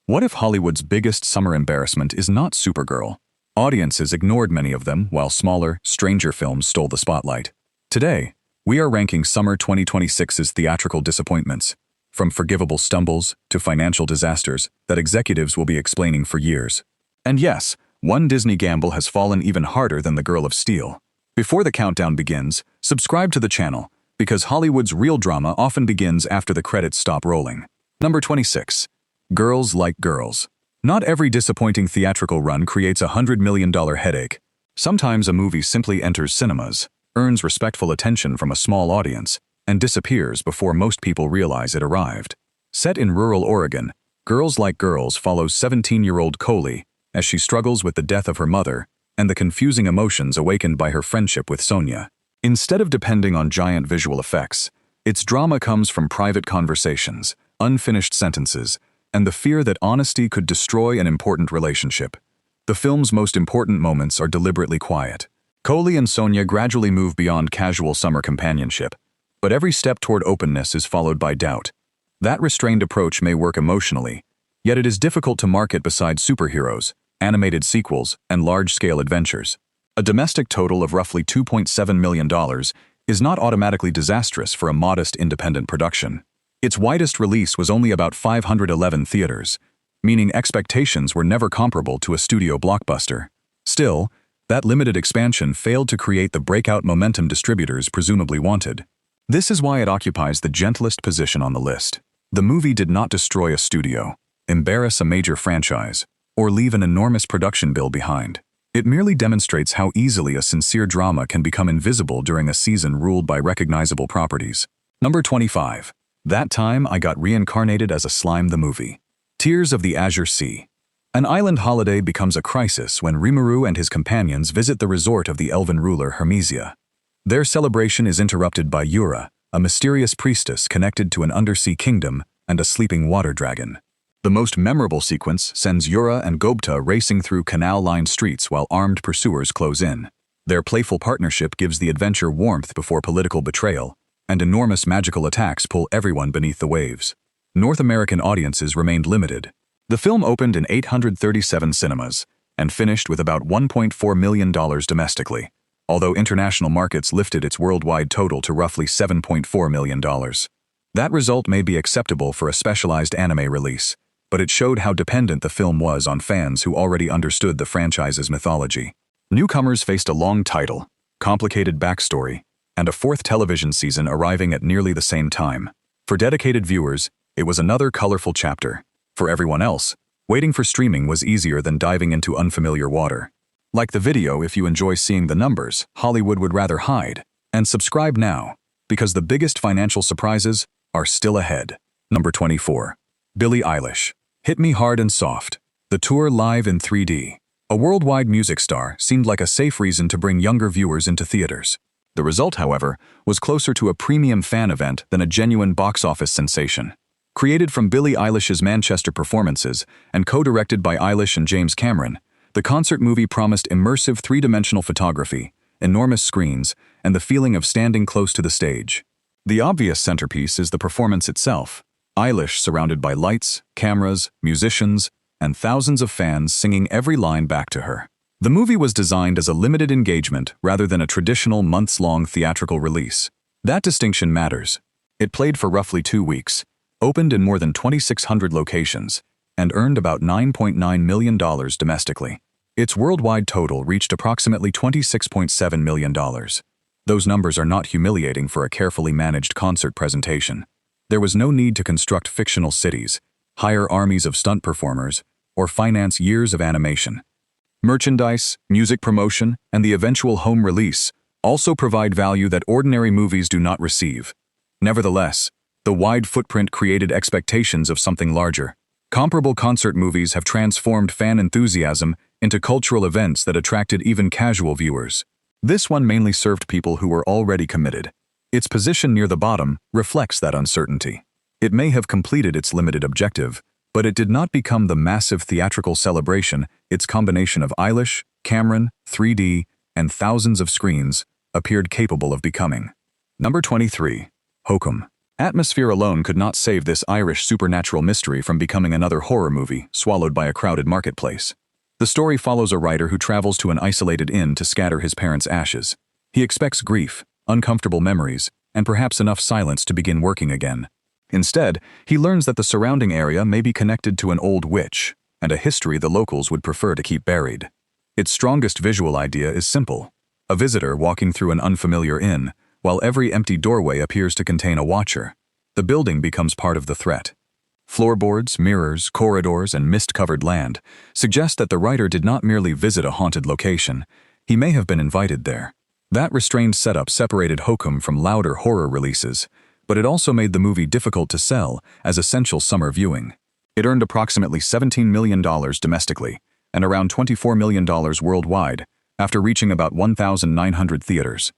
What if Hollywood's biggest summer embarrassment is not Supergirl? Audiences ignored many of them, while smaller, stranger films stole the spotlight. Today, we are ranking summer 2026's theatrical disappointments, from forgivable stumbles to financial disasters that executives will be explaining for years. And yes, one Disney gamble has fallen even harder than the Girl of Steel. Before the countdown begins, subscribe to the channel, because Hollywood's real drama often begins after the credits stop rolling. Number 26. Girls Like Girls. Not every disappointing theatrical run creates a $100 million headache. Sometimes a movie simply enters cinemas, earns respectful attention from a small audience, and disappears before most people realize it arrived. Set in rural Oregon, Girls Like Girls follows 17-year-old Coley as she struggles with the death of her mother and the confusing emotions awakened by her friendship with Sonia. Instead of depending on giant visual effects, its drama comes from private conversations, unfinished sentences, and the fear that honesty could destroy an important relationship. The film's most important moments are deliberately quiet. Coley and Sonia gradually move beyond casual summer companionship, but every step toward openness is followed by doubt. That restrained approach may work emotionally, yet it is difficult to market beside superheroes, animated sequels, and large-scale adventures. A domestic total of roughly $2.7 million is not automatically disastrous for a modest independent production. Its widest release was only about 511 theaters, meaning expectations were never comparable to a studio blockbuster. Still, that limited expansion failed to create the breakout momentum distributors presumably wanted. This is why it occupies the gentlest position on the list. The movie did not destroy a studio, embarrass a major franchise, or leave an enormous production bill behind. It merely demonstrates how easily a sincere drama can become invisible during a season ruled by recognizable properties. Number 25. That Time I Got Reincarnated as a Slime the Movie. Tears of the Azure Sea. An island holiday becomes a crisis when Rimuru and his companions visit the resort of the elven ruler Hermesia. Their celebration is interrupted by Yura, a mysterious priestess connected to an undersea kingdom and a sleeping water dragon. The most memorable sequence sends Yura and Gobta racing through canal-lined streets while armed pursuers close in. Their playful partnership gives the adventure warmth before political betrayal, and enormous magical attacks pull everyone beneath the waves. North American audiences remained limited. The film opened in 837 cinemas and finished with about $1.4 million domestically, although international markets lifted its worldwide total to roughly $7.4 million. That result may be acceptable for a specialized anime release, but it showed how dependent the film was on fans who already understood the franchise's mythology. Newcomers faced a long title, complicated backstory, and a fourth television season arriving at nearly the same time. For dedicated viewers, it was another colorful chapter. For everyone else, waiting for streaming was easier than diving into unfamiliar water. Like the video if you enjoy seeing the numbers Hollywood would rather hide. And subscribe now, because the biggest financial surprises are still ahead. Number 24. Billie Eilish. Hit Me Hard and Soft. The tour live in 3D. A worldwide music star seemed like a safe reason to bring younger viewers into theaters. The result, however, was closer to a premium fan event than a genuine box office sensation. Created from Billie Eilish's Manchester performances and co-directed by Eilish and James Cameron, the concert movie promised immersive three-dimensional photography, enormous screens, and the feeling of standing close to the stage. The obvious centerpiece is the performance itself. Eilish surrounded by lights, cameras, musicians, and thousands of fans singing every line back to her. The movie was designed as a limited engagement rather than a traditional months-long theatrical release. That distinction matters. It played for roughly 2 weeks, opened in more than 2,600 locations, and earned about $9.9 million domestically. Its worldwide total reached approximately $26.7 million. Those numbers are not humiliating for a carefully managed concert presentation. There was no need to construct fictional cities, hire armies of stunt performers, or finance years of animation. Merchandise, music promotion, and the eventual home release also provide value that ordinary movies do not receive. Nevertheless, the wide footprint created expectations of something larger. Comparable concert movies have transformed fan enthusiasm into cultural events that attracted even casual viewers. This one mainly served people who were already committed. Its position near the bottom reflects that uncertainty. It may have completed its limited objective, but it did not become the massive theatrical celebration its combination of Eilish, Cameron, 3D, and thousands of screens appeared capable of becoming. Number 23. Hokum. Atmosphere alone could not save this Irish supernatural mystery from becoming another horror movie swallowed by a crowded marketplace. The story follows a writer who travels to an isolated inn to scatter his parents' ashes. He expects grief, uncomfortable memories, and perhaps enough silence to begin working again. Instead, he learns that the surrounding area may be connected to an old witch, and a history the locals would prefer to keep buried. Its strongest visual idea is simple: a visitor walking through an unfamiliar inn, while every empty doorway appears to contain a watcher. The building becomes part of the threat. Floorboards, mirrors, corridors, and mist-covered land suggest that the writer did not merely visit a haunted location, he may have been invited there. That restrained setup separated Hokum from louder horror releases, but it also made the movie difficult to sell as essential summer viewing. It earned approximately $17 million domestically and around $24 million worldwide after reaching about 1,900 theaters.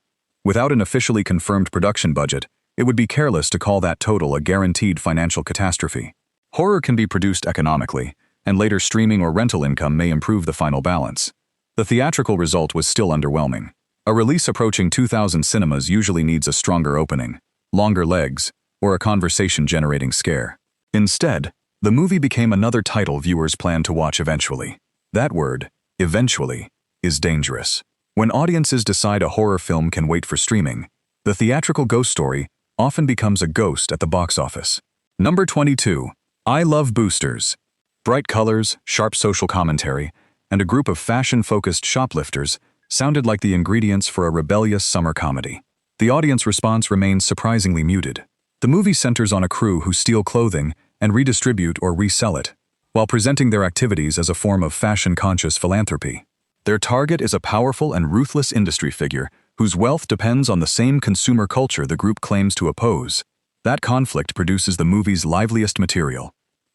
Without an officially confirmed production budget, it would be careless to call that total a guaranteed financial catastrophe. Horror can be produced economically, and later streaming or rental income may improve the final balance. The theatrical result was still underwhelming. A release approaching 2,000 cinemas usually needs a stronger opening, longer legs, or a conversation-generating scare. Instead, the movie became another title viewers plan to watch eventually. That word, eventually, is dangerous. When audiences decide a horror film can wait for streaming, the theatrical ghost story often becomes a ghost at the box office. Number 22. I Love Boosters. Bright colors, sharp social commentary, and a group of fashion-focused shoplifters sounded like the ingredients for a rebellious summer comedy. The audience response remains surprisingly muted. The movie centers on a crew who steal clothing and redistribute or resell it, while presenting their activities as a form of fashion-conscious philanthropy. Their target is a powerful and ruthless industry figure whose wealth depends on the same consumer culture the group claims to oppose. That conflict produces the movie's liveliest material.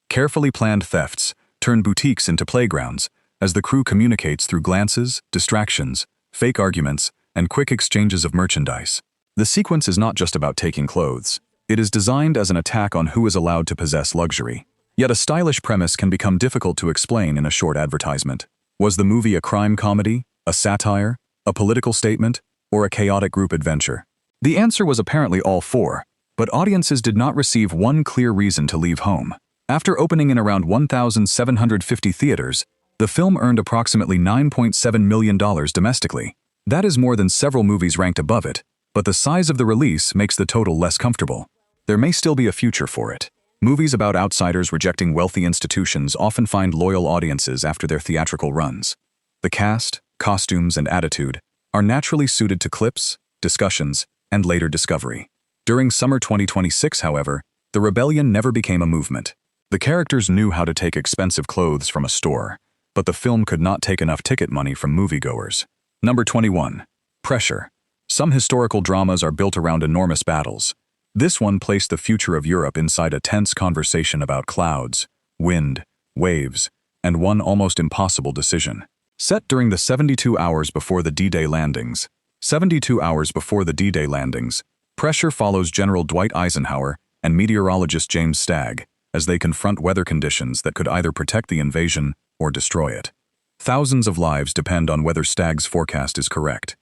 Carefully planned thefts turn boutiques into playgrounds as the crew communicates through glances, distractions, fake arguments, and quick exchanges of merchandise. The sequence is not just about taking clothes. It is designed as an attack on who is allowed to possess luxury. Yet a stylish premise can become difficult to explain in a short advertisement. Was the movie a crime comedy, a satire, a political statement, or a chaotic group adventure? The answer was apparently all four, but audiences did not receive one clear reason to leave home. After opening in around 1,750 theaters, the film earned approximately $9.7 million domestically. That is more than several movies ranked above it, but the size of the release makes the total less comfortable. There may still be a future for it. Movies about outsiders rejecting wealthy institutions often find loyal audiences after their theatrical runs. The cast, costumes, and attitude are naturally suited to clips, discussions, and later discovery. During summer 2026, however, the rebellion never became a movement. The characters knew how to take expensive clothes from a store, but the film could not take enough ticket money from moviegoers. Number 21. Pressure. Some historical dramas are built around enormous battles. This one placed the future of Europe inside a tense conversation about clouds, wind, waves, and one almost impossible decision. Set during the 72 hours before the D-Day landings, Pressure follows General Dwight Eisenhower and meteorologist James Stagg as they confront weather conditions that could either protect the invasion or destroy it. Thousands of lives depend on whether Stagg's forecast is correct.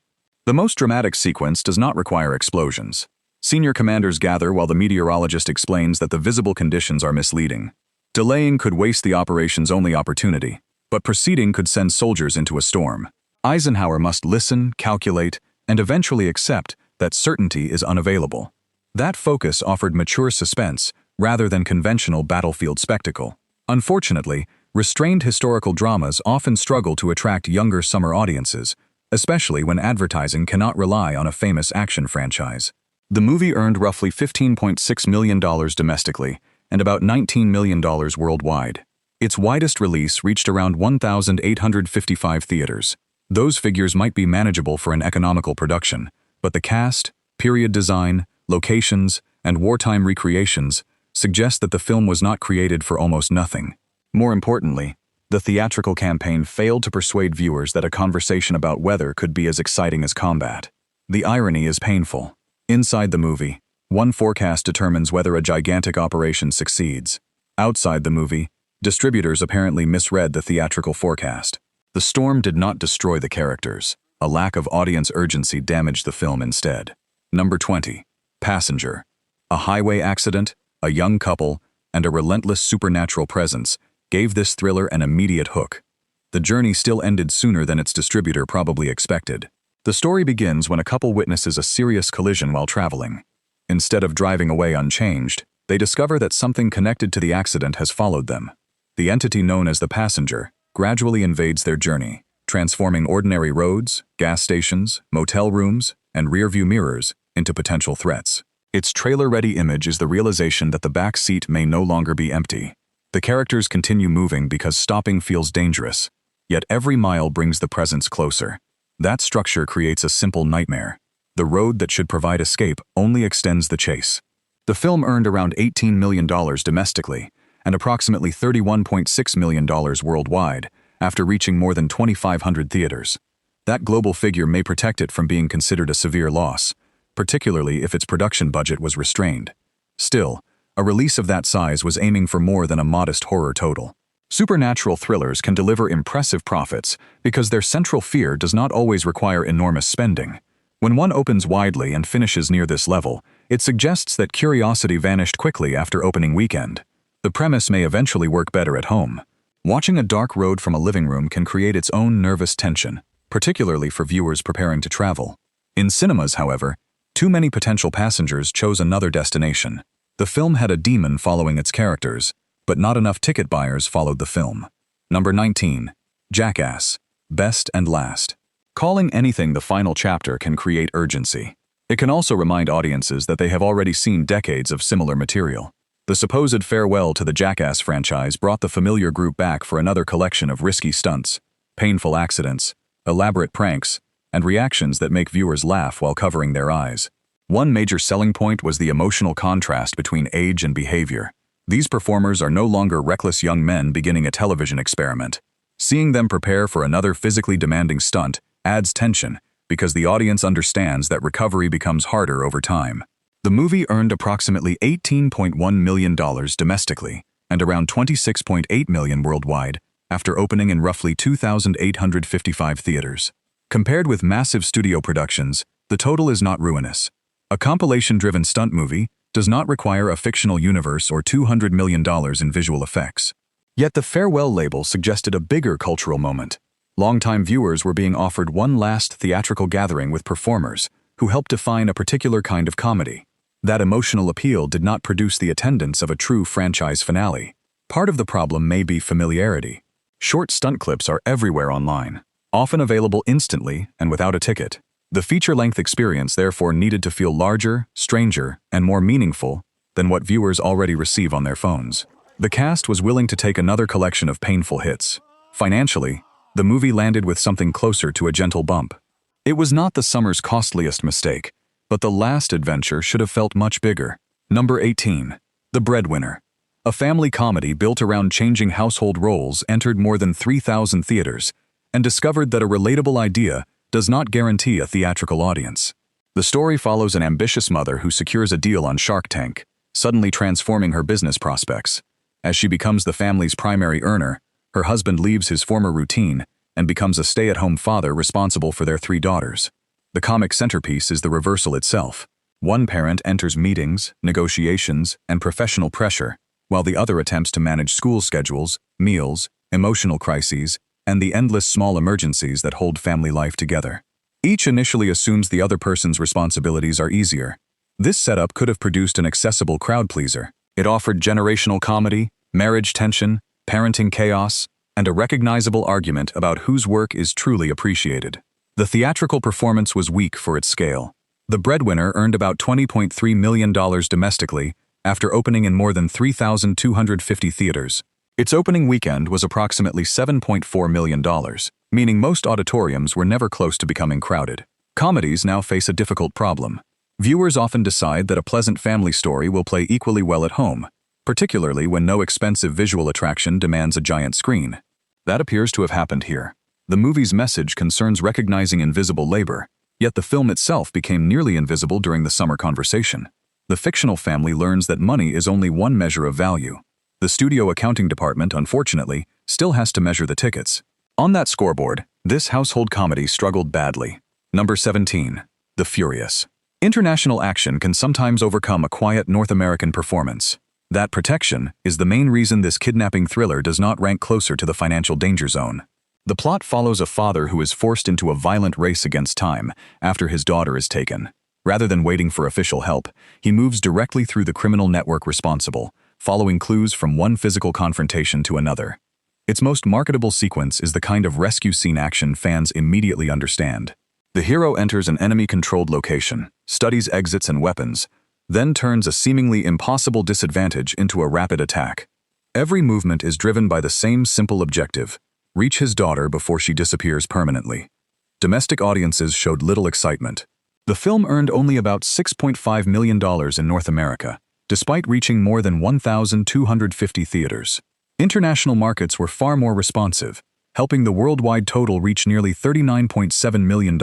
The most dramatic sequence does not require explosions. Senior commanders gather while the meteorologist explains that the visible conditions are misleading. Delaying could waste the operation's only opportunity, but proceeding could send soldiers into a storm. Eisenhower must listen, calculate, and eventually accept that certainty is unavailable. That focus offered mature suspense rather than conventional battlefield spectacle. Unfortunately, restrained historical dramas often struggle to attract younger summer audiences, especially when advertising cannot rely on a famous action franchise. The movie earned roughly $15.6 million domestically and about $19 million worldwide. Its widest release reached around 1,855 theaters. Those figures might be manageable for an economical production, but the cast, period design, locations, and wartime recreations suggest that the film was not created for almost nothing. More importantly, the theatrical campaign failed to persuade viewers that a conversation about weather could be as exciting as combat. The irony is painful. Inside the movie, one forecast determines whether a gigantic operation succeeds. Outside the movie, distributors apparently misread the theatrical forecast. The storm did not destroy the characters. A lack of audience urgency damaged the film instead. Number 20. Passenger. A highway accident, a young couple, and a relentless supernatural presence gave this thriller an immediate hook. The journey still ended sooner than its distributor probably expected. The story begins when a couple witnesses a serious collision while traveling. Instead of driving away unchanged, they discover that something connected to the accident has followed them. The entity known as the passenger gradually invades their journey, transforming ordinary roads, gas stations, motel rooms, and rearview mirrors into potential threats. Its trailer-ready image is the realization that the back seat may no longer be empty. The characters continue moving because stopping feels dangerous, yet every mile brings the presence closer. That structure creates a simple nightmare. The road that should provide escape only extends the chase. The film earned around $18 million domestically and approximately $31.6 million worldwide after reaching more than 2,500 theaters. That global figure may protect it from being considered a severe loss, particularly if its production budget was restrained. Still, a release of that size was aiming for more than a modest horror total. Supernatural thrillers can deliver impressive profits because their central fear does not always require enormous spending. When one opens widely and finishes near this level, it suggests that curiosity vanished quickly after opening weekend. The premise may eventually work better at home. Watching a dark road from a living room can create its own nervous tension, particularly for viewers preparing to travel. In cinemas, however, too many potential passengers chose another destination. The film had a demon following its characters, but not enough ticket buyers followed the film. Number 19. Jackass. Best and last. Calling anything the final chapter can create urgency. It can also remind audiences that they have already seen decades of similar material. The supposed farewell to the Jackass franchise brought the familiar group back for another collection of risky stunts, painful accidents, elaborate pranks, and reactions that make viewers laugh while covering their eyes. One major selling point was the emotional contrast between age and behavior. These performers are no longer reckless young men beginning a television experiment. Seeing them prepare for another physically demanding stunt adds tension because the audience understands that recovery becomes harder over time. The movie earned approximately $18.1 million domestically and around $26.8 million worldwide after opening in roughly 2,855 theaters. Compared with massive studio productions, the total is not ruinous. A compilation-driven stunt movie does not require a fictional universe or $200 million in visual effects. Yet the farewell label suggested a bigger cultural moment. Longtime viewers were being offered one last theatrical gathering with performers who helped define a particular kind of comedy. That emotional appeal did not produce the attendance of a true franchise finale. Part of the problem may be familiarity. Short stunt clips are everywhere online, often available instantly and without a ticket. The feature-length experience therefore needed to feel larger, stranger, and more meaningful than what viewers already receive on their phones. The cast was willing to take another collection of painful hits. Financially, the movie landed with something closer to a gentle bump. It was not the summer's costliest mistake, but the last adventure should have felt much bigger. Number 18. The Breadwinner. A family comedy built around changing household roles entered more than 3,000 theaters and discovered that a relatable idea does not guarantee a theatrical audience. The story follows an ambitious mother who secures a deal on Shark Tank, suddenly transforming her business prospects. As she becomes the family's primary earner, her husband leaves his former routine and becomes a stay-at-home father responsible for their 3 daughters. The comic centerpiece is the reversal itself. One parent enters meetings, negotiations, and professional pressure, while the other attempts to manage school schedules, meals, emotional crises, and the endless small emergencies that hold family life together. Each initially assumes the other person's responsibilities are easier. This setup could have produced an accessible crowd pleaser. It offered generational comedy, marriage tension, parenting chaos, and a recognizable argument about whose work is truly appreciated. The theatrical performance was weak for its scale. The Breadwinner earned about $20.3 million domestically after opening in more than 3,250 theaters. Its opening weekend was approximately $7.4 million, meaning most auditoriums were never close to becoming crowded. Comedies now face a difficult problem. Viewers often decide that a pleasant family story will play equally well at home, particularly when no expensive visual attraction demands a giant screen. That appears to have happened here. The movie's message concerns recognizing invisible labor, yet the film itself became nearly invisible during the summer conversation. The fictional family learns that money is only one measure of value. The studio accounting department, unfortunately, still has to measure the tickets. On that scoreboard, this household comedy struggled badly. Number 17. The Furious. International action can sometimes overcome a quiet North American performance. That protection is the main reason this kidnapping thriller does not rank closer to the financial danger zone. The plot follows a father who is forced into a violent race against time after his daughter is taken. Rather than waiting for official help, he moves directly through the criminal network responsible, following clues from one physical confrontation to another. Its most marketable sequence is the kind of rescue scene action fans immediately understand. The hero enters an enemy-controlled location, studies exits and weapons, then turns a seemingly impossible disadvantage into a rapid attack. Every movement is driven by the same simple objective: reach his daughter before she disappears permanently. Domestic audiences showed little excitement. The film earned only about $6.5 million in North America, despite reaching more than 1,250 theaters. International markets were far more responsive, helping the worldwide total reach nearly $39.7 million.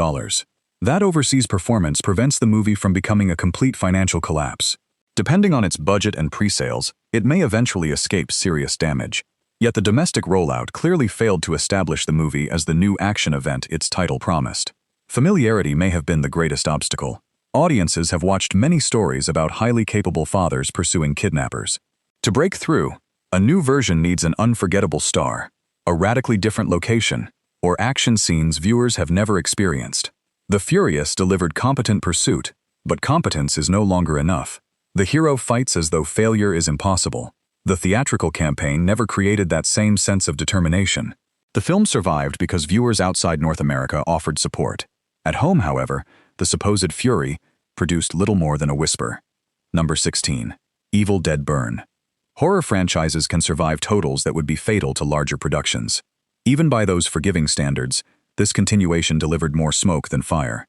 That overseas performance prevents the movie from becoming a complete financial collapse. Depending on its budget and pre-sales, it may eventually escape serious damage. Yet the domestic rollout clearly failed to establish the movie as the new action event its title promised. Familiarity may have been the greatest obstacle. Audiences have watched many stories about highly capable fathers pursuing kidnappers. To break through, a new version needs an unforgettable star, a radically different location, or action scenes viewers have never experienced. The Furious delivered competent pursuit, but competence is no longer enough. The hero fights as though failure is impossible. The theatrical campaign never created that same sense of determination. The film survived because viewers outside North America offered support. At home, however, the supposed fury produced little more than a whisper. Number 16. Evil Dead Burn. Horror franchises can survive totals that would be fatal to larger productions. Even by those forgiving standards, this continuation delivered more smoke than fire.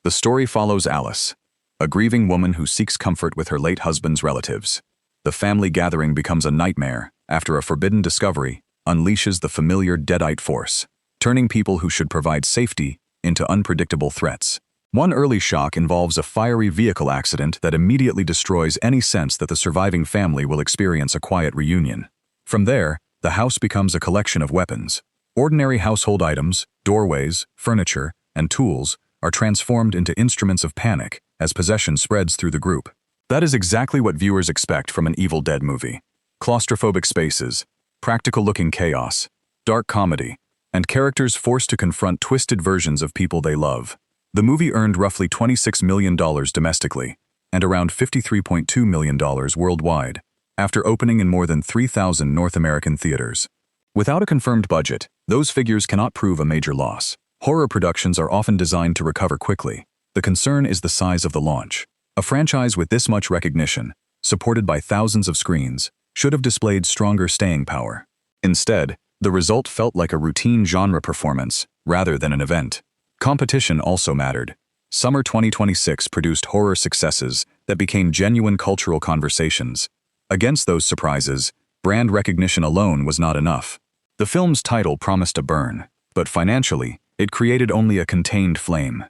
The story follows Alice, a grieving woman who seeks comfort with her late husband's relatives. The family gathering becomes a nightmare after a forbidden discovery unleashes the familiar deadite force, turning people who should provide safety into unpredictable threats. One early shock involves a fiery vehicle accident that immediately destroys any sense that the surviving family will experience a quiet reunion. From there, the house becomes a collection of weapons. Ordinary household items, doorways, furniture, and tools are transformed into instruments of panic as possession spreads through the group. That is exactly what viewers expect from an Evil Dead movie. Claustrophobic spaces, practical-looking chaos, dark comedy, and characters forced to confront twisted versions of people they love. The movie earned roughly $26 million domestically and around $53.2 million worldwide, after opening in more than 3,000 North American theaters. Without a confirmed budget, those figures cannot prove a major loss. Horror productions are often designed to recover quickly. The concern is the size of the launch. A franchise with this much recognition, supported by thousands of screens, should have displayed stronger staying power. Instead, the result felt like a routine genre performance rather than an event. Competition also mattered. Summer 2026 produced horror successes that became genuine cultural conversations. Against those surprises, brand recognition alone was not enough. The film's title promised a burn, but financially, it created only a contained flame.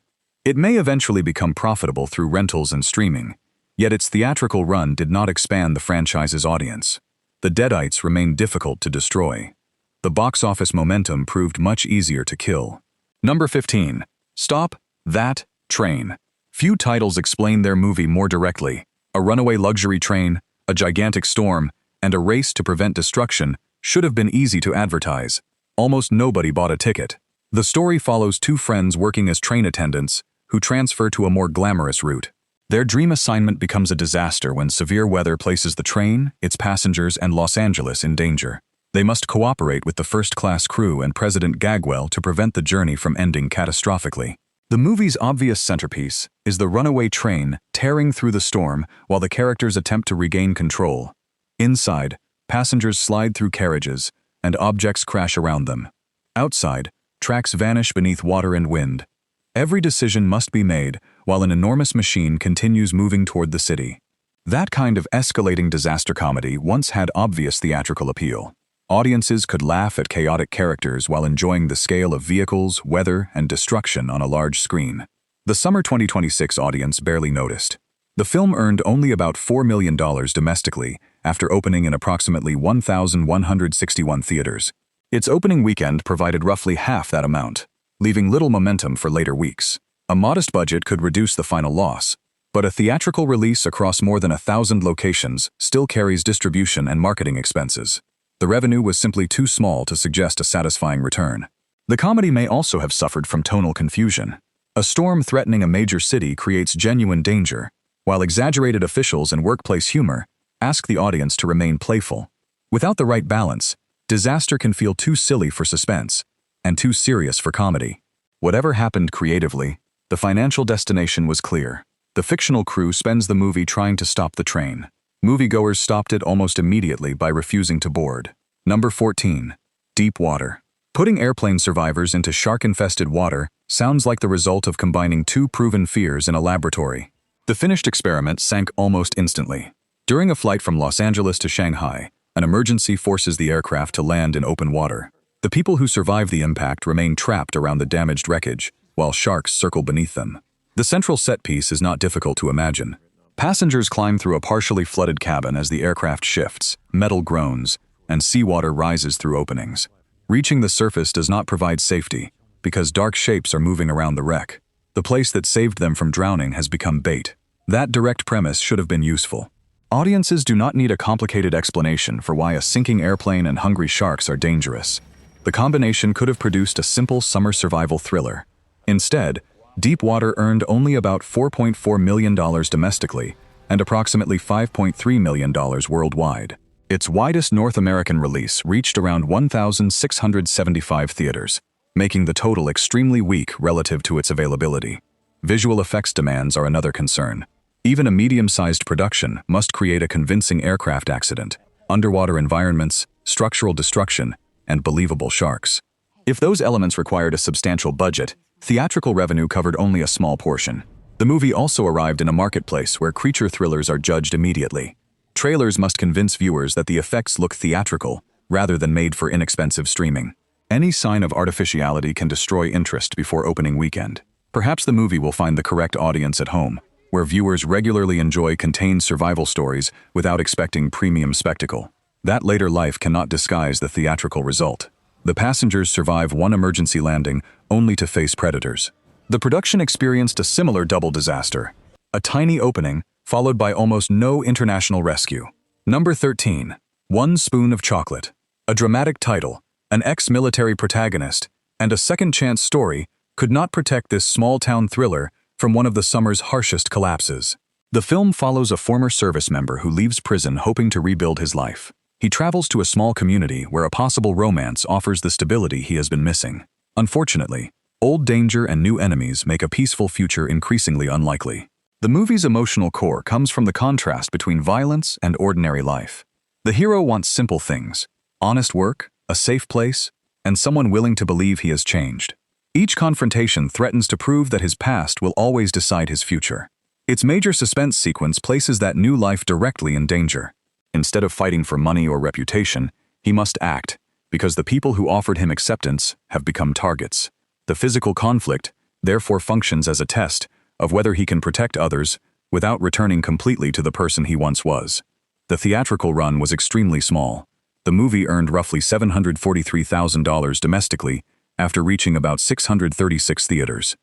It may eventually become profitable through rentals and streaming, yet its theatrical run did not expand the franchise's audience. The Deadites remained difficult to destroy. The box office momentum proved much easier to kill. Number 15. Stop That Train. Few titles explain their movie more directly. A runaway luxury train, a gigantic storm, and a race to prevent destruction should have been easy to advertise. Almost nobody bought a ticket. The story follows two friends working as train attendants who transfer to a more glamorous route. Their dream assignment becomes a disaster when severe weather places the train, its passengers, and Los Angeles in danger. They must cooperate with the first-class crew and President Gagwell to prevent the journey from ending catastrophically. The movie's obvious centerpiece is the runaway train tearing through the storm while the characters attempt to regain control. Inside, passengers slide through carriages, and objects crash around them. Outside, tracks vanish beneath water and wind. Every decision must be made while an enormous machine continues moving toward the city. That kind of escalating disaster comedy once had obvious theatrical appeal. Audiences could laugh at chaotic characters while enjoying the scale of vehicles, weather, and destruction on a large screen. The summer 2026 audience barely noticed. The film earned only about $4 million domestically after opening in approximately 1,161 theaters. Its opening weekend provided roughly half that amount, leaving little momentum for later weeks. A modest budget could reduce the final loss, But a theatrical release across more than 1,000 locations still carries distribution and marketing expenses. The revenue was simply too small to suggest a satisfying return. The comedy may also have suffered from tonal confusion. A storm threatening a major city creates genuine danger, while exaggerated officials and workplace humor ask the audience to remain playful. Without the right balance, disaster can feel too silly for suspense and too serious for comedy. Whatever happened creatively, the financial destination was clear. The fictional crew spends the movie trying to stop the train. Moviegoers stopped it almost immediately by refusing to board. Number 14. Deep water. Putting airplane survivors into shark-infested water sounds like the result of combining two proven fears in a laboratory. The finished experiment sank almost instantly. During a flight from Los Angeles to Shanghai, an emergency forces the aircraft to land in open water. The people who survive the impact remain trapped around the damaged wreckage, while sharks circle beneath them. The central set piece is not difficult to imagine. Passengers climb through a partially flooded cabin as the aircraft shifts, metal groans, and seawater rises through openings. Reaching the surface does not provide safety, because dark shapes are moving around the wreck. The place that saved them from drowning has become bait. That direct premise should have been useful. Audiences do not need a complicated explanation for why a sinking airplane and hungry sharks are dangerous. The combination could have produced a simple summer survival thriller. Instead, Deep Water earned only about $4.4 million domestically and approximately $5.3 million worldwide. Its widest North American release reached around 1,675 theaters, making the total extremely weak relative to its availability. Visual effects demands are another concern. Even a medium-sized production must create a convincing aircraft accident, underwater environments, structural destruction, and believable sharks. If those elements required a substantial budget, theatrical revenue covered only a small portion. The movie also arrived in a marketplace where creature thrillers are judged immediately. Trailers must convince viewers that the effects look theatrical, rather than made for inexpensive streaming. Any sign of artificiality can destroy interest before opening weekend. Perhaps the movie will find the correct audience at home, where viewers regularly enjoy contained survival stories without expecting premium spectacle. That later life cannot disguise the theatrical result. The passengers survive one emergency landing only to face predators. The production experienced a similar double disaster. A tiny opening, followed by almost no international rescue. Number 13. One Spoon of Chocolate. A dramatic title, an ex-military protagonist, and a second-chance story could not protect this small-town thriller from one of the summer's harshest collapses. The film follows a former service member who leaves prison hoping to rebuild his life. He travels to a small community where a possible romance offers the stability he has been missing. Unfortunately, old danger and new enemies make a peaceful future increasingly unlikely. The movie's emotional core comes from the contrast between violence and ordinary life. The hero wants simple things: honest work, a safe place, and someone willing to believe he has changed. Each confrontation threatens to prove that his past will always decide his future. Its major suspense sequence places that new life directly in danger. Instead of fighting for money or reputation, he must act, because the people who offered him acceptance have become targets. The physical conflict therefore functions as a test of whether he can protect others without returning completely to the person he once was. The theatrical run was extremely small. The movie earned roughly $743,000 domestically after reaching about 636 theaters.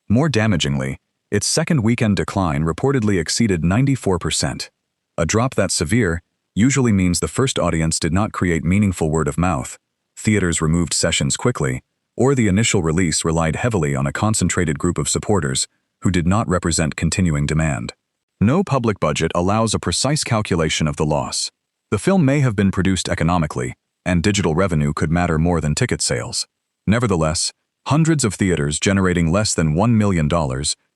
More damagingly, its second weekend decline reportedly exceeded 94%. A drop that severe usually means the first audience did not create meaningful word of mouth, theaters removed sessions quickly, or the initial release relied heavily on a concentrated group of supporters who did not represent continuing demand. No public budget allows a precise calculation of the loss. The film may have been produced economically, and digital revenue could matter more than ticket sales. Nevertheless, hundreds of theaters generating less than $1 million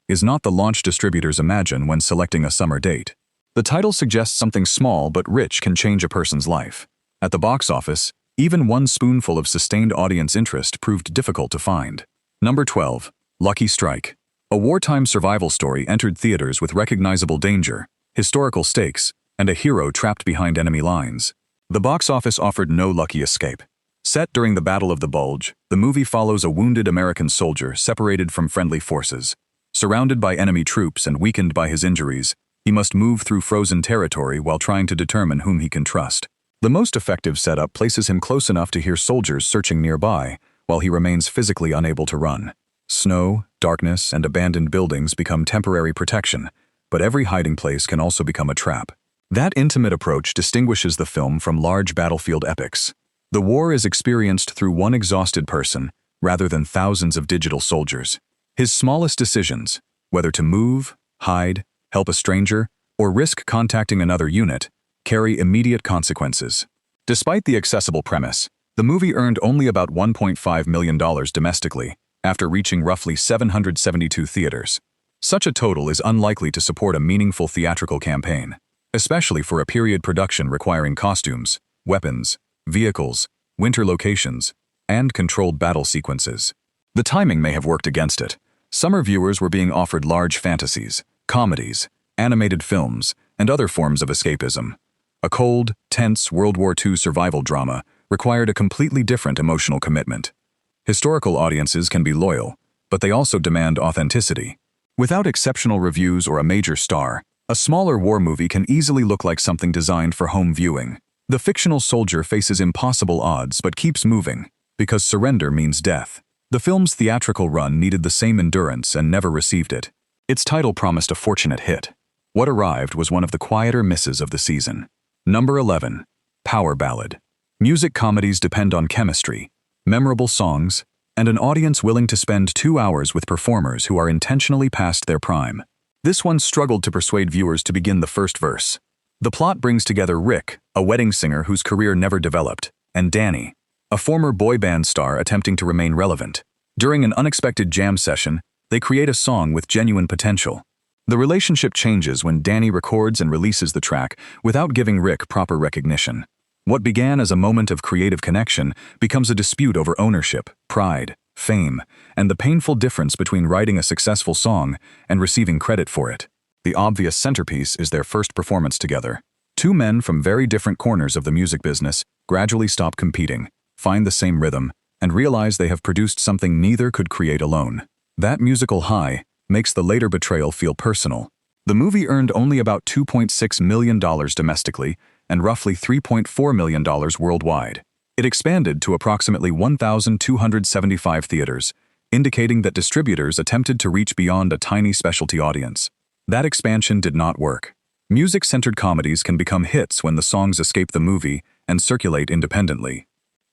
is not the launch distributors imagine when selecting a summer date. The title suggests something small but rich can change a person's life. At the box office, even one spoonful of sustained audience interest proved difficult to find. Number 12. Lucky Strike. A wartime survival story entered theaters with recognizable danger, historical stakes, and a hero trapped behind enemy lines. The box office offered no lucky escape. Set during the Battle of the Bulge, the movie follows a wounded American soldier separated from friendly forces. Surrounded by enemy troops and weakened by his injuries, he must move through frozen territory while trying to determine whom he can trust. The most effective setup places him close enough to hear soldiers searching nearby, while he remains physically unable to run. Snow, darkness, and abandoned buildings become temporary protection, but every hiding place can also become a trap. That intimate approach distinguishes the film from large battlefield epics. The war is experienced through one exhausted person, rather than thousands of digital soldiers. His smallest decisions, whether to move, hide, help a stranger, or risk contacting another unit, carry immediate consequences. Despite the accessible premise, the movie earned only about $1.5 million domestically, after reaching roughly 772 theaters. Such a total is unlikely to support a meaningful theatrical campaign, especially for a period production requiring costumes, weapons, vehicles, winter locations, and controlled battle sequences. The timing may have worked against it. Summer viewers were being offered large fantasies, comedies, animated films, and other forms of escapism. A cold, tense World War II survival drama required a completely different emotional commitment. Historical audiences can be loyal, but they also demand authenticity. Without exceptional reviews or a major star, a smaller war movie can easily look like something designed for home viewing. The fictional soldier faces impossible odds but keeps moving, because surrender means death. The film's theatrical run needed the same endurance and never received it. Its title promised a fortunate hit. What arrived was one of the quieter misses of the season. Number 11. Power Ballad. Music comedies depend on chemistry, memorable songs, and an audience willing to spend 2 hours with performers who are intentionally past their prime. This one struggled to persuade viewers to begin the first verse. The plot brings together Rick, a wedding singer whose career never developed, and Danny, a former boy band star attempting to remain relevant. During an unexpected jam session, they create a song with genuine potential. The relationship changes when Danny records and releases the track without giving Rick proper recognition. What began as a moment of creative connection becomes a dispute over ownership, pride, fame, and the painful difference between writing a successful song and receiving credit for it. The obvious centerpiece is their first performance together. Two men from very different corners of the music business gradually stop competing, find the same rhythm, and realize they have produced something neither could create alone. That musical high makes the later betrayal feel personal. The movie earned only about $2.6 million domestically and roughly $3.4 million worldwide. It expanded to approximately 1,275 theaters, indicating that distributors attempted to reach beyond a tiny specialty audience. That expansion did not work. Music-centered comedies can become hits when the songs escape the movie and circulate independently.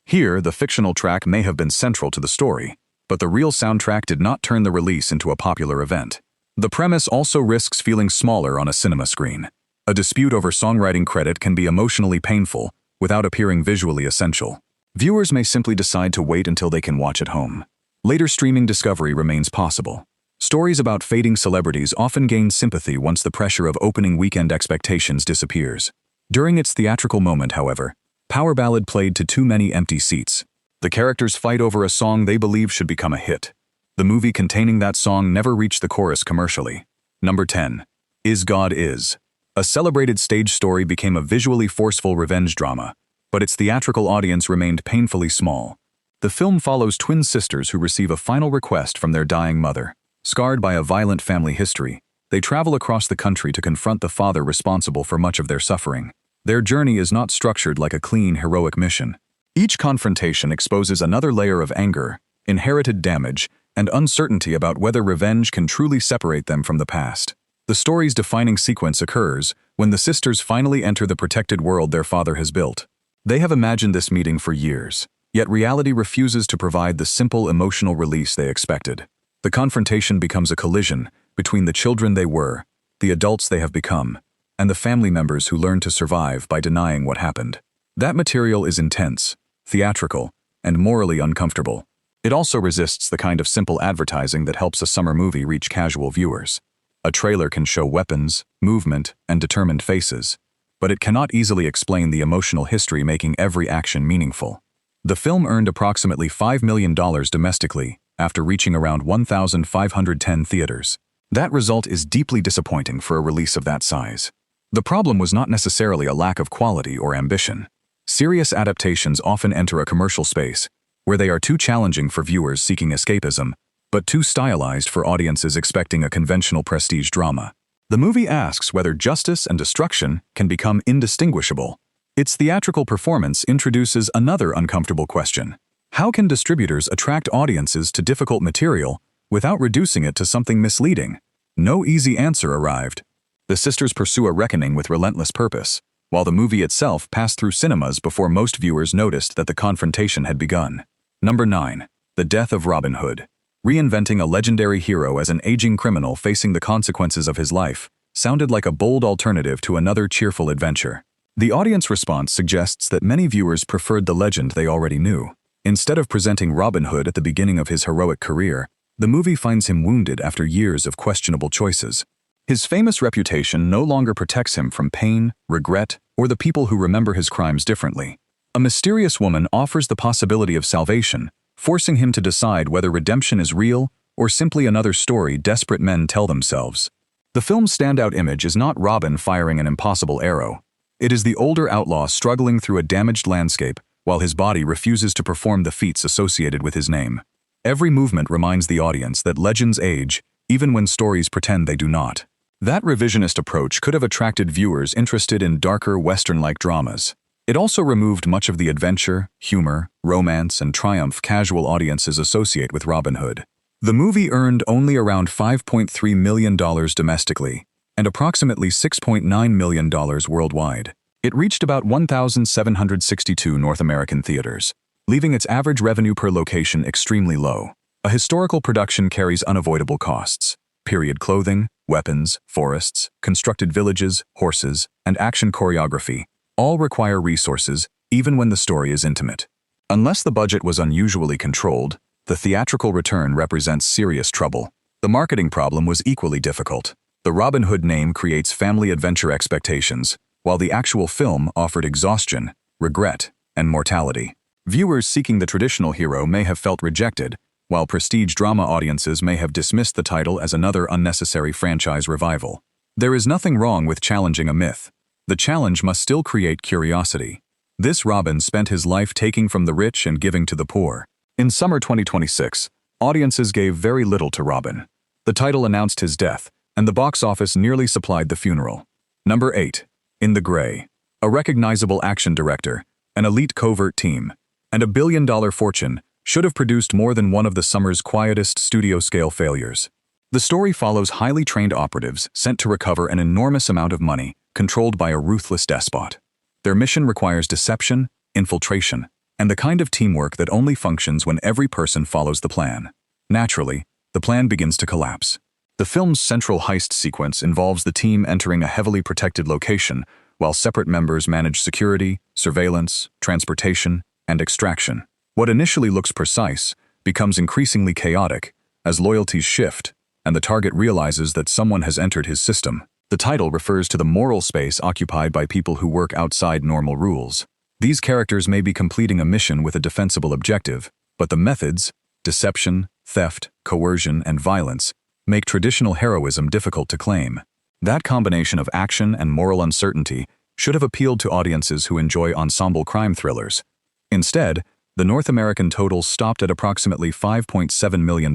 Here, the fictional track may have been central to the story, but the real soundtrack did not turn the release into a popular event. The premise also risks feeling smaller on a cinema screen. A dispute over songwriting credit can be emotionally painful without appearing visually essential. Viewers may simply decide to wait until they can watch at home. Later streaming discovery remains possible. Stories about fading celebrities often gain sympathy once the pressure of opening weekend expectations disappears. During its theatrical moment, however, Power Ballad played to too many empty seats. The characters fight over a song they believe should become a hit. The movie containing that song never reached the chorus commercially. Number 10. Is God Is. A celebrated stage story became a visually forceful revenge drama, but its theatrical audience remained painfully small. The film follows twin sisters who receive a final request from their dying mother. Scarred by a violent family history, they travel across the country to confront the father responsible for much of their suffering. Their journey is not structured like a clean, heroic mission. Each confrontation exposes another layer of anger, inherited damage, and uncertainty about whether revenge can truly separate them from the past. The story's defining sequence occurs when the sisters finally enter the protected world their father has built. They have imagined this meeting for years, yet reality refuses to provide the simple emotional release they expected. The confrontation becomes a collision between the children they were, the adults they have become, and the family members who learned to survive by denying what happened. That material is intense, theatrical, and morally uncomfortable. It also resists the kind of simple advertising that helps a summer movie reach casual viewers. A trailer can show weapons, movement, and determined faces, but it cannot easily explain the emotional history making every action meaningful. The film earned approximately $5 million domestically after reaching around 1,510 theaters. That result is deeply disappointing for a release of that size. The problem was not necessarily a lack of quality or ambition. Serious adaptations often enter a commercial space, where they are too challenging for viewers seeking escapism, but too stylized for audiences expecting a conventional prestige drama. The movie asks whether justice and destruction can become indistinguishable. Its theatrical performance introduces another uncomfortable question. How can distributors attract audiences to difficult material without reducing it to something misleading? No easy answer arrived. The sisters pursue a reckoning with relentless purpose, while the movie itself passed through cinemas before most viewers noticed that the confrontation had begun. Number 9. The Death of Robin Hood. Reinventing a legendary hero as an aging criminal facing the consequences of his life sounded like a bold alternative to another cheerful adventure. The audience response suggests that many viewers preferred the legend they already knew. Instead of presenting Robin Hood at the beginning of his heroic career, the movie finds him wounded after years of questionable choices. His famous reputation no longer protects him from pain, regret, or the people who remember his crimes differently. A mysterious woman offers the possibility of salvation, forcing him to decide whether redemption is real or simply another story desperate men tell themselves. The film's standout image is not Robin firing an impossible arrow. It is the older outlaw struggling through a damaged landscape while his body refuses to perform the feats associated with his name. Every movement reminds the audience that legends age, even when stories pretend they do not. That revisionist approach could have attracted viewers interested in darker Western-like dramas. It also removed much of the adventure, humor, romance, and triumph casual audiences associate with Robin Hood. The movie earned only around $5.3 million domestically and approximately $6.9 million worldwide. It reached about 1,762 North American theaters, leaving its average revenue per location extremely low. A historical production carries unavoidable costs. Period clothing, weapons, forests, constructed villages, horses, and action choreography all require resources, even when the story is intimate. Unless the budget was unusually controlled, the theatrical return represents serious trouble. The marketing problem was equally difficult. The Robin Hood name creates family adventure expectations, while the actual film offered exhaustion, regret, and mortality. Viewers seeking the traditional hero may have felt rejected, while prestige drama audiences may have dismissed the title as another unnecessary franchise revival. There is nothing wrong with challenging a myth. The challenge must still create curiosity. This Robin spent his life taking from the rich and giving to the poor. In summer 2026, audiences gave very little to Robin. The title announced his death, and the box office nearly supplied the funeral. Number 8. In the Gray. A recognizable action director, an elite covert team, and $1 billion fortune should have produced more than one of the summer's quietest studio-scale failures. The story follows highly trained operatives sent to recover an enormous amount of money controlled by a ruthless despot. Their mission requires deception, infiltration, and the kind of teamwork that only functions when every person follows the plan. Naturally, the plan begins to collapse. The film's central heist sequence involves the team entering a heavily protected location while separate members manage security, surveillance, transportation, and extraction. What initially looks precise becomes increasingly chaotic as loyalties shift and the target realizes that someone has entered his system. The title refers to the moral space occupied by people who work outside normal rules. These characters may be completing a mission with a defensible objective, but the methods, deception, theft, coercion, and violence, make traditional heroism difficult to claim. That combination of action and moral uncertainty should have appealed to audiences who enjoy ensemble crime thrillers. Instead, the North American total stopped at approximately $5.7 million,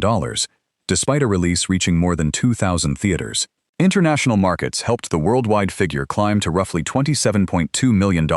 despite a release reaching more than 2,000 theaters. International markets helped the worldwide figure climb to roughly $27.2 million,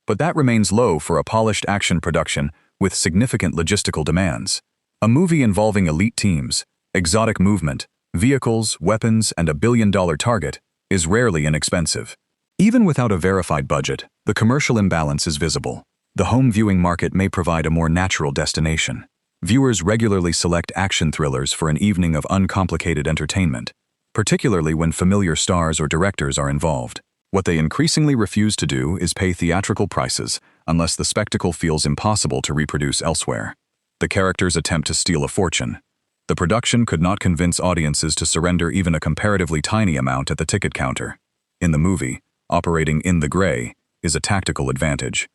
but that remains low for a polished action production with significant logistical demands. A movie involving elite teams, exotic movement, vehicles, weapons, and $1 billion target is rarely inexpensive. Even without a verified budget, the commercial imbalance is visible. The home viewing market may provide a more natural destination. Viewers regularly select action thrillers for an evening of uncomplicated entertainment, particularly when familiar stars or directors are involved. What they increasingly refuse to do is pay theatrical prices unless the spectacle feels impossible to reproduce elsewhere. The characters attempt to steal a fortune. The production could not convince audiences to surrender even a comparatively tiny amount at the ticket counter. In the movie, operating in the gray is a tactical advantage.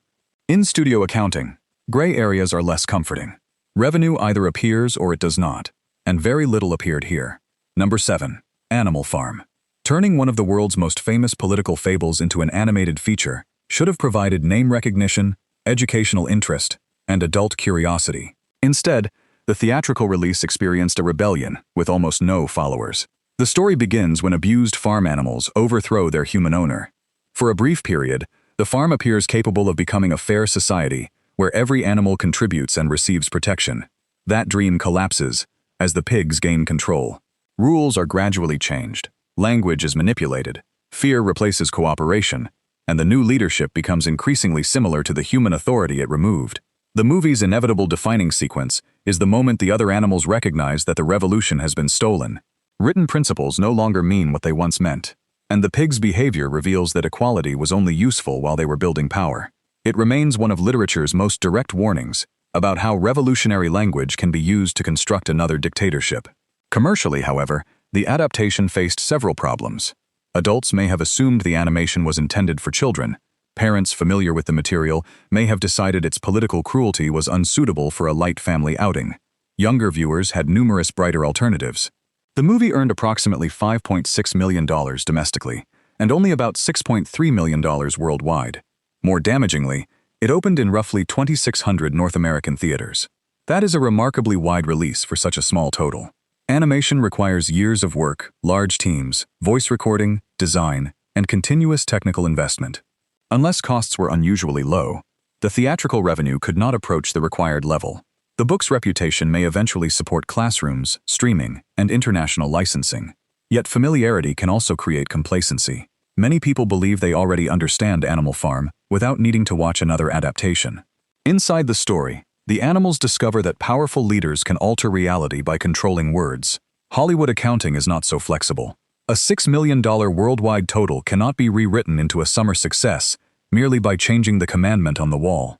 In studio accounting, gray areas are less comforting. Revenue either appears or it does not, and very little appeared here. Number 7. Animal Farm. Turning one of the world's most famous political fables into an animated feature should have provided name recognition, educational interest, and adult curiosity. Instead, the theatrical release experienced a rebellion with almost no followers. The story begins when abused farm animals overthrow their human owner. For a brief period, the farm appears capable of becoming a fair society where every animal contributes and receives protection. That dream collapses as the pigs gain control. Rules are gradually changed, language is manipulated, Fear replaces cooperation, and the new leadership becomes increasingly similar to the human authority it removed. The movie's inevitable defining sequence is the moment the other animals recognize that the revolution has been stolen. Written principles no longer mean what they once meant, and the pig's behavior reveals that equality was only useful while they were building power. It remains one of literature's most direct warnings about how revolutionary language can be used to construct another dictatorship. Commercially, however, the adaptation faced several problems. Adults may have assumed the animation was intended for children. Parents familiar with the material may have decided its political cruelty was unsuitable for a light family outing. Younger viewers had numerous brighter alternatives. The movie earned approximately $5.6 million domestically, and only about $6.3 million worldwide. More damagingly, it opened in roughly 2,600 North American theaters. That is a remarkably wide release for such a small total. Animation requires years of work, large teams, voice recording, design, and continuous technical investment. Unless costs were unusually low, the theatrical revenue could not approach the required level. The book's reputation may eventually support classrooms, streaming, and international licensing. Yet familiarity can also create complacency. Many people believe they already understand Animal Farm without needing to watch another adaptation. Inside the story, the animals discover that powerful leaders can alter reality by controlling words. Hollywood accounting is not so flexible. A $6 million worldwide total cannot be rewritten into a summer success merely by changing the commandment on the wall.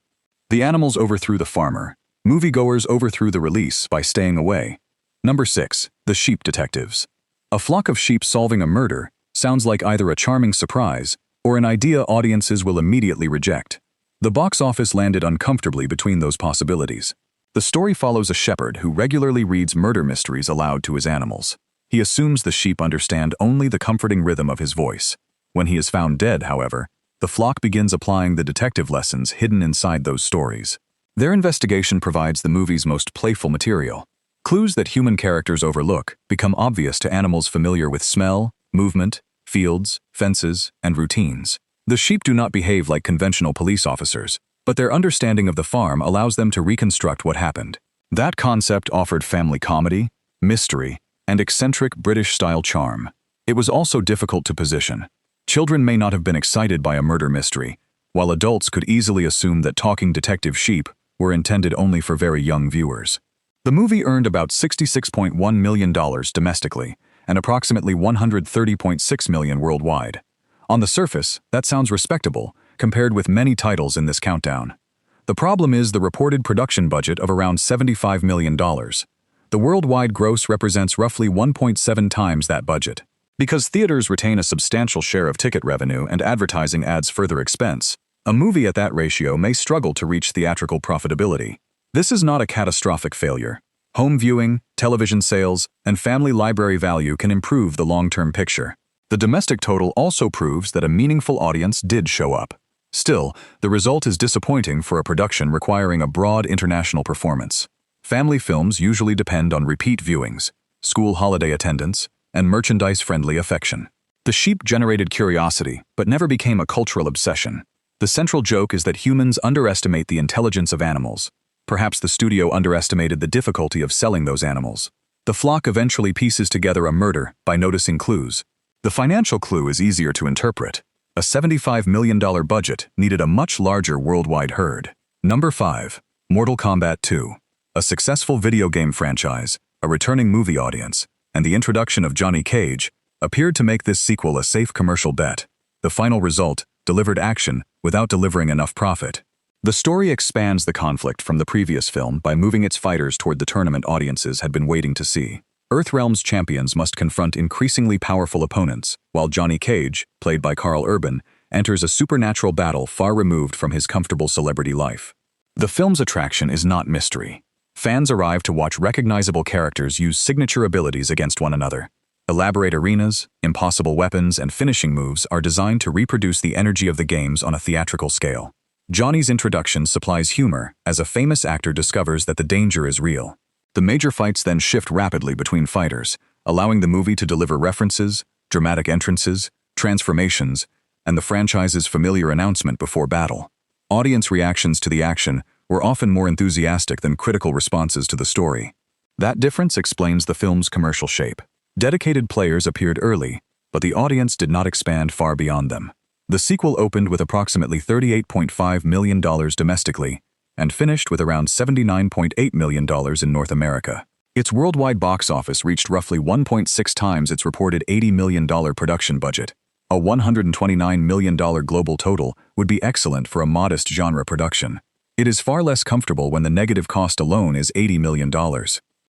The animals overthrew the farmer. Moviegoers overthrew the release by staying away. Number 6. The Sheep Detectives. A flock of sheep solving a murder sounds like either a charming surprise or an idea audiences will immediately reject. The box office landed uncomfortably between those possibilities. The story follows a shepherd who regularly reads murder mysteries aloud to his animals. He assumes the sheep understand only the comforting rhythm of his voice. When he is found dead, however, the flock begins applying the detective lessons hidden inside those stories. Their investigation provides the movie's most playful material. Clues that human characters overlook become obvious to animals familiar with smell, movement, fields, fences, and routines. The sheep do not behave like conventional police officers, but their understanding of the farm allows them to reconstruct what happened. That concept offered family comedy, mystery, and eccentric British-style charm. It was also difficult to position. Children may not have been excited by a murder mystery, while adults could easily assume that talking detective sheep were intended only for very young viewers. The movie earned about $66.1 million domestically and approximately $130.6 million worldwide. On the surface, that sounds respectable, compared with many titles in this countdown. The problem is the reported production budget of around $75 million. The worldwide gross represents roughly 1.7 times that budget. Because theaters retain a substantial share of ticket revenue and advertising adds further expense, a movie at that ratio may struggle to reach theatrical profitability. This is not a catastrophic failure. Home viewing, television sales, and family library value can improve the long-term picture. The domestic total also proves that a meaningful audience did show up. Still, the result is disappointing for a production requiring a broad international performance. Family films usually depend on repeat viewings, school holiday attendance, and merchandise-friendly affection. The sheep generated curiosity, but never became a cultural obsession. The central joke is that humans underestimate the intelligence of animals. Perhaps the studio underestimated the difficulty of selling those animals. The flock eventually pieces together a murder by noticing clues. The financial clue is easier to interpret. A $75 million budget needed a much larger worldwide herd. Number 5. Mortal Kombat 2. A successful video game franchise, a returning movie audience, and the introduction of Johnny Cage appeared to make this sequel a safe commercial bet. The final result delivered action without delivering enough profit. The story expands the conflict from the previous film by moving its fighters toward the tournament audiences had been waiting to see. Earthrealm's champions must confront increasingly powerful opponents, while Johnny Cage, played by Karl Urban, enters a supernatural battle far removed from his comfortable celebrity life. The film's attraction is not mystery. Fans arrive to watch recognizable characters use signature abilities against one another. Elaborate arenas, impossible weapons, and finishing moves are designed to reproduce the energy of the games on a theatrical scale. Johnny's introduction supplies humor as a famous actor discovers that the danger is real. The major fights then shift rapidly between fighters, allowing the movie to deliver references, dramatic entrances, transformations, and the franchise's familiar announcement before battle. Audience reactions to the action were often more enthusiastic than critical responses to the story. That difference explains the film's commercial shape. Dedicated players appeared early, but the audience did not expand far beyond them. The sequel opened with approximately $38.5 million domestically and finished with around $79.8 million in North America. Its worldwide box office reached roughly 1.6 times its reported $80 million production budget. A $129 million global total would be excellent for a modest genre production. It is far less comfortable when the negative cost alone is $80 million.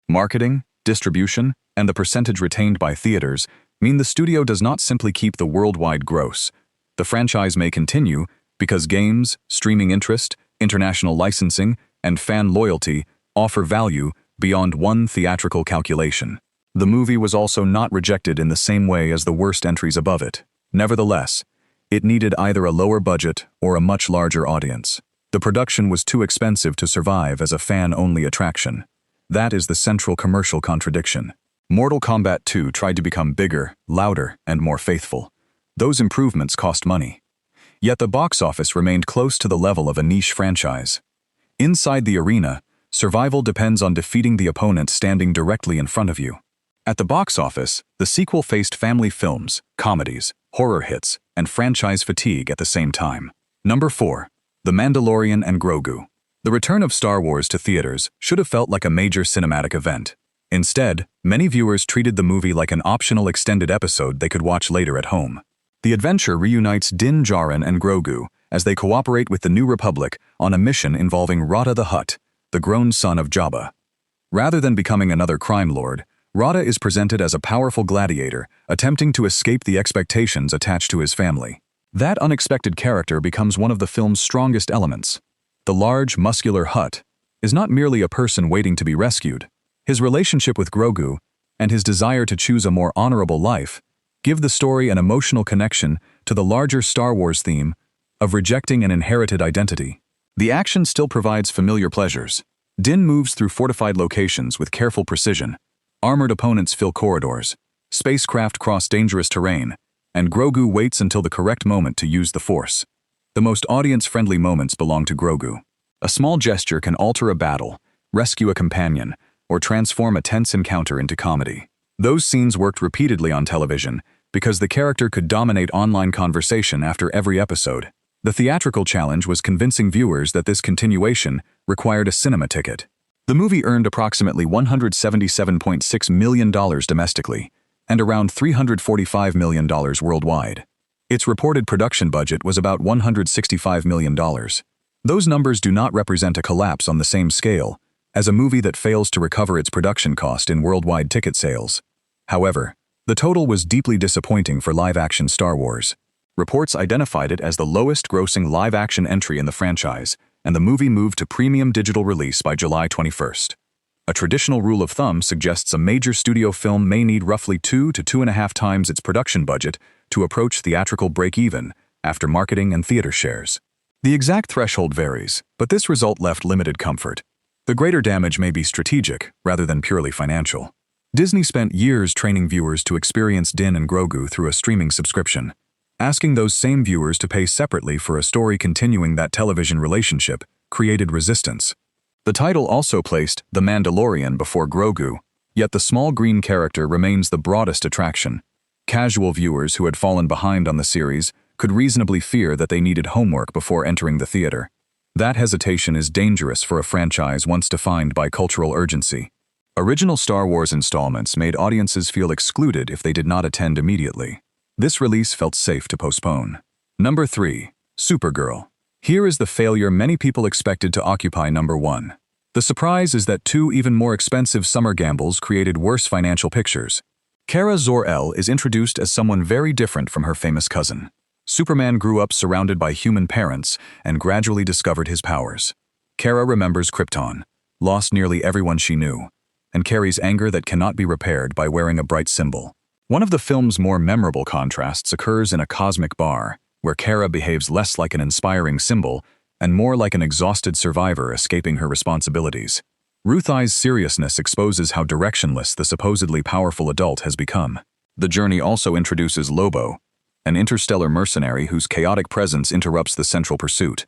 Marketing, distribution, and the percentage retained by theaters mean the studio does not simply keep the worldwide gross. The franchise may continue because games, streaming interest, international licensing, and fan loyalty offer value beyond one theatrical calculation. The movie was also not rejected in the same way as the worst entries above it. Nevertheless, it needed either a lower budget or a much larger audience. The production was too expensive to survive as a fan-only attraction. That is the central commercial contradiction. Mortal Kombat 2 tried to become bigger, louder, and more faithful. Those improvements cost money. Yet the box office remained close to the level of a niche franchise. Inside the arena, survival depends on defeating the opponent standing directly in front of you. At the box office, the sequel faced family films, comedies, horror hits, and franchise fatigue at the same time. Number 4. The Mandalorian and Grogu. The return of Star Wars to theaters should have felt like a major cinematic event. Instead, many viewers treated the movie like an optional extended episode they could watch later at home. The adventure reunites Din Djarin and Grogu as they cooperate with the New Republic on a mission involving Rada the Hutt, the grown son of Jabba. Rather than becoming another crime lord, Rada is presented as a powerful gladiator, attempting to escape the expectations attached to his family. That unexpected character becomes one of the film's strongest elements. The large, muscular Hutt is not merely a person waiting to be rescued. His relationship with Grogu and his desire to choose a more honorable life give the story an emotional connection to the larger Star Wars theme of rejecting an inherited identity. The action still provides familiar pleasures. Din moves through fortified locations with careful precision. Armored opponents fill corridors. Spacecraft cross dangerous terrain, and Grogu waits until the correct moment to use the Force. The most audience-friendly moments belong to Grogu. A small gesture can alter a battle, rescue a companion, or transform a tense encounter into comedy. Those scenes worked repeatedly on television because the character could dominate online conversation after every episode. The theatrical challenge was convincing viewers that this continuation required a cinema ticket. The movie earned approximately $177.6 million domestically and around $345 million worldwide. Its reported production budget was about $165 million. Those numbers do not represent a collapse on the same scale as a movie that fails to recover its production cost in worldwide ticket sales. However, the total was deeply disappointing for live-action Star Wars. Reports identified it as the lowest-grossing live-action entry in the franchise, and the movie moved to premium digital release by July 21st. A traditional rule of thumb suggests a major studio film may need roughly 2 to 2.5 times its production budget to approach theatrical break-even after marketing and theater shares. The exact threshold varies, but this result left limited comfort. The greater damage may be strategic rather than purely financial. Disney spent years training viewers to experience Din and Grogu through a streaming subscription. Asking those same viewers to pay separately for a story continuing that television relationship created resistance. The title also placed The Mandalorian before Grogu, yet the small green character remains the broadest attraction. Casual viewers who had fallen behind on the series could reasonably fear that they needed homework before entering the theater. That hesitation is dangerous for a franchise once defined by cultural urgency. Original Star Wars installments made audiences feel excluded if they did not attend immediately. This release felt safe to postpone. Number 3. Supergirl. Here is the failure many people expected to occupy number 1. The surprise is that 2 even more expensive summer gambles created worse financial pictures. Kara Zor-El is introduced as someone very different from her famous cousin. Superman grew up surrounded by human parents and gradually discovered his powers. Kara remembers Krypton, lost nearly everyone she knew, and carries anger that cannot be repaired by wearing a bright symbol. One of the film's more memorable contrasts occurs in a cosmic bar, where Kara behaves less like an inspiring symbol and more like an exhausted survivor escaping her responsibilities. Ruth I's seriousness exposes how directionless the supposedly powerful adult has become. The journey also introduces Lobo, an interstellar mercenary whose chaotic presence interrupts the central pursuit.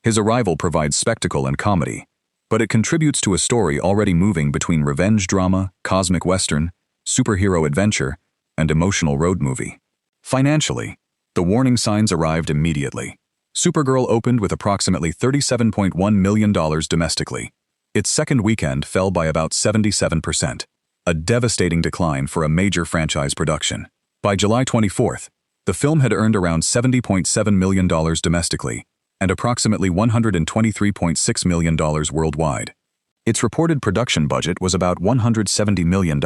His arrival provides spectacle and comedy, but it contributes to a story already moving between revenge drama, cosmic western, superhero adventure, and emotional road movie. Financially, the warning signs arrived immediately. Supergirl opened with approximately $37.1 million domestically. Its second weekend fell by about 77%, a devastating decline for a major franchise production. By July 24th, the film had earned around $70.7 million domestically and approximately $123.6 million worldwide. Its reported production budget was about $170 million.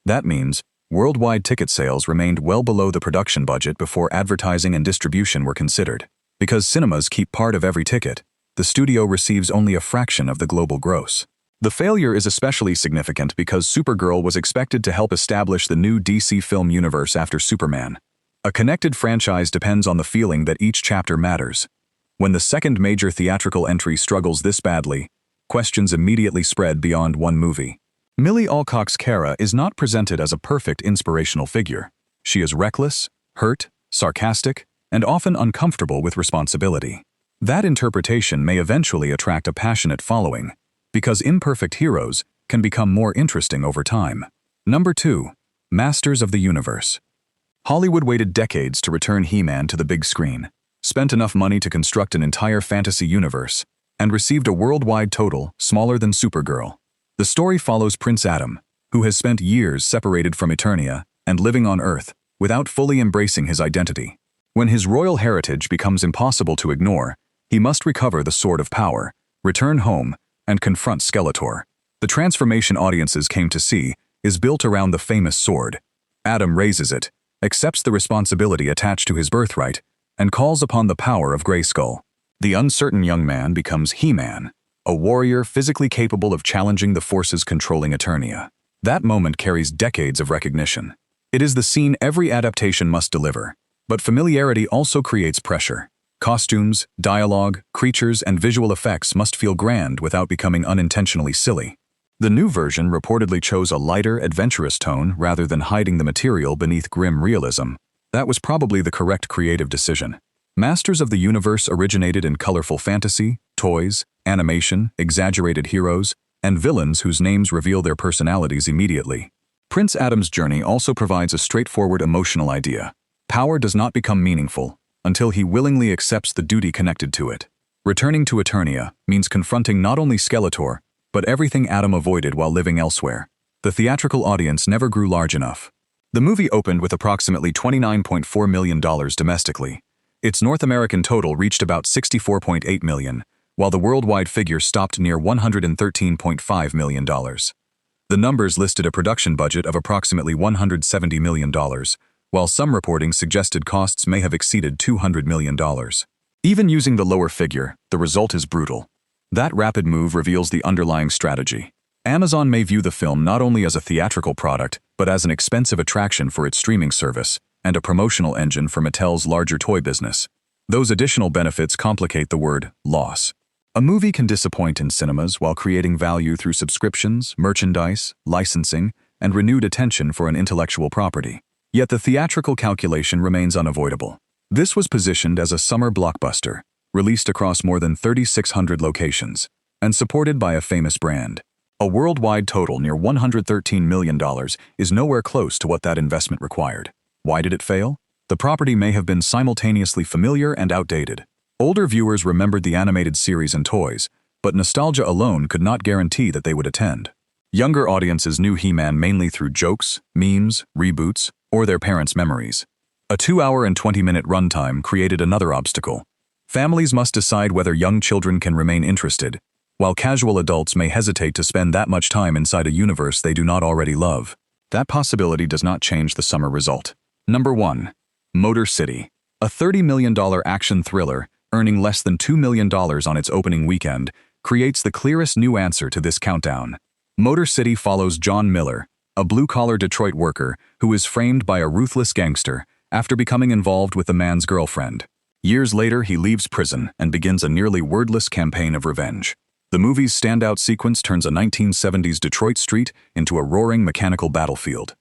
That means worldwide ticket sales remained well below the production budget before advertising and distribution were considered. Because cinemas keep part of every ticket, the studio receives only a fraction of the global gross. The failure is especially significant because Supergirl was expected to help establish the new DC film universe after Superman. A connected franchise depends on the feeling that each chapter matters. When the second major theatrical entry struggles this badly, questions immediately spread beyond one movie. Millie Alcock's Kara is not presented as a perfect inspirational figure. She is reckless, hurt, sarcastic, and often uncomfortable with responsibility. That interpretation may eventually attract a passionate following, because imperfect heroes can become more interesting over time. Number 2. Masters of the Universe. Hollywood waited decades to return He-Man to the big screen, spent enough money to construct an entire fantasy universe, and received a worldwide total smaller than Supergirl. The story follows Prince Adam, who has spent years separated from Eternia and living on Earth without fully embracing his identity. When his royal heritage becomes impossible to ignore, he must recover the Sword of Power, return home, and confront Skeletor. The transformation audiences came to see is built around the famous sword. Adam raises it, accepts the responsibility attached to his birthright, and calls upon the power of Grayskull. The uncertain young man becomes He-Man, a warrior physically capable of challenging the forces controlling Eternia. That moment carries decades of recognition. It is the scene every adaptation must deliver, but familiarity also creates pressure. Costumes, dialogue, creatures, and visual effects must feel grand without becoming unintentionally silly. The new version reportedly chose a lighter, adventurous tone rather than hiding the material beneath grim realism. That was probably the correct creative decision. Masters of the Universe originated in colorful fantasy, toys, animation, exaggerated heroes, and villains whose names reveal their personalities immediately. Prince Adam's journey also provides a straightforward emotional idea. Power does not become meaningful until he willingly accepts the duty connected to it. Returning to Eternia means confronting not only Skeletor, but everything Adam avoided while living elsewhere. The theatrical audience never grew large enough. The movie opened with approximately $29.4 million domestically. Its North American total reached about $64.8 million, while the worldwide figure stopped near $113.5 million. The numbers listed a production budget of approximately $170 million, while some reporting suggested costs may have exceeded $200 million. Even using the lower figure, the result is brutal. That rapid move reveals the underlying strategy. Amazon may view the film not only as a theatrical product, but as an expensive attraction for its streaming service and a promotional engine for Mattel's larger toy business. Those additional benefits complicate the word loss. A movie can disappoint in cinemas while creating value through subscriptions, merchandise, licensing, and renewed attention for an intellectual property. Yet the theatrical calculation remains unavoidable. This was positioned as a summer blockbuster, released across more than 3,600 locations, and supported by a famous brand. A worldwide total near $113 million is nowhere close to what that investment required. Why did it fail? The property may have been simultaneously familiar and outdated. Older viewers remembered the animated series and toys, but nostalgia alone could not guarantee that they would attend. Younger audiences knew He-Man mainly through jokes, memes, reboots, or their parents' memories. A 2-hour and 20-minute runtime created another obstacle. Families must decide whether young children can remain interested, while casual adults may hesitate to spend that much time inside a universe they do not already love. That possibility does not change the summer result. Number 1. Motor City. A $30 million action thriller, earning less than $2 million on its opening weekend, creates the clearest new answer to this countdown. Motor City follows John Miller, a blue-collar Detroit worker who is framed by a ruthless gangster after becoming involved with the man's girlfriend. Years later, he leaves prison and begins a nearly wordless campaign of revenge. The movie's standout sequence turns a 1970s Detroit street into a roaring mechanical battlefield.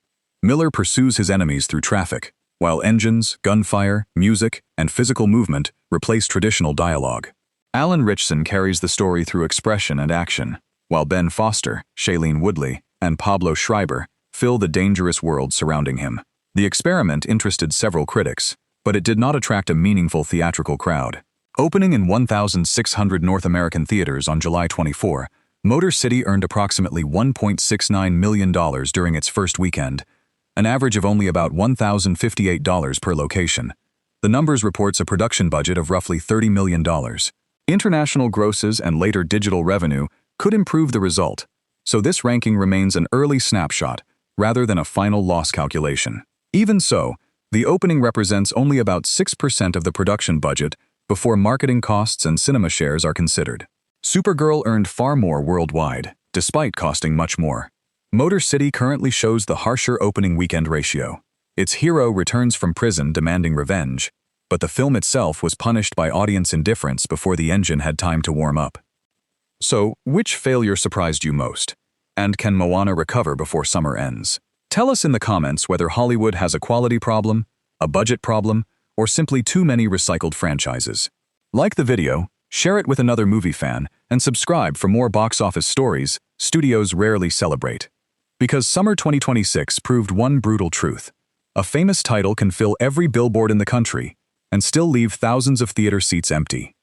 Miller pursues his enemies through traffic, while engines, gunfire, music, and physical movement replace traditional dialogue. Alan Ritchson carries the story through expression and action, while Ben Foster, Shailene Woodley, and Pablo Schreiber fill the dangerous world surrounding him. The experiment interested several critics, but it did not attract a meaningful theatrical crowd. Opening in 1,600 North American theaters on July 24, Motor City earned approximately $1.69 million during its first weekend, an average of only about $1,058 per location. The numbers reports a production budget of roughly $30 million. International grosses and later digital revenue could improve the result, so this ranking remains an early snapshot rather than a final loss calculation. Even so, the opening represents only about 6% of the production budget before marketing costs and cinema shares are considered. Supergirl earned far more worldwide, despite costing much more. Motor City currently shows the harsher opening weekend ratio. Its hero returns from prison demanding revenge, but the film itself was punished by audience indifference before the engine had time to warm up. So, which failure surprised you most? And can Moana recover before summer ends? Tell us in the comments whether Hollywood has a quality problem, a budget problem, or simply too many recycled franchises. Like the video, share it with another movie fan, and subscribe for more box office stories studios rarely celebrate. Because summer 2026 proved one brutal truth. A famous title can fill every billboard in the country and still leave thousands of theater seats empty.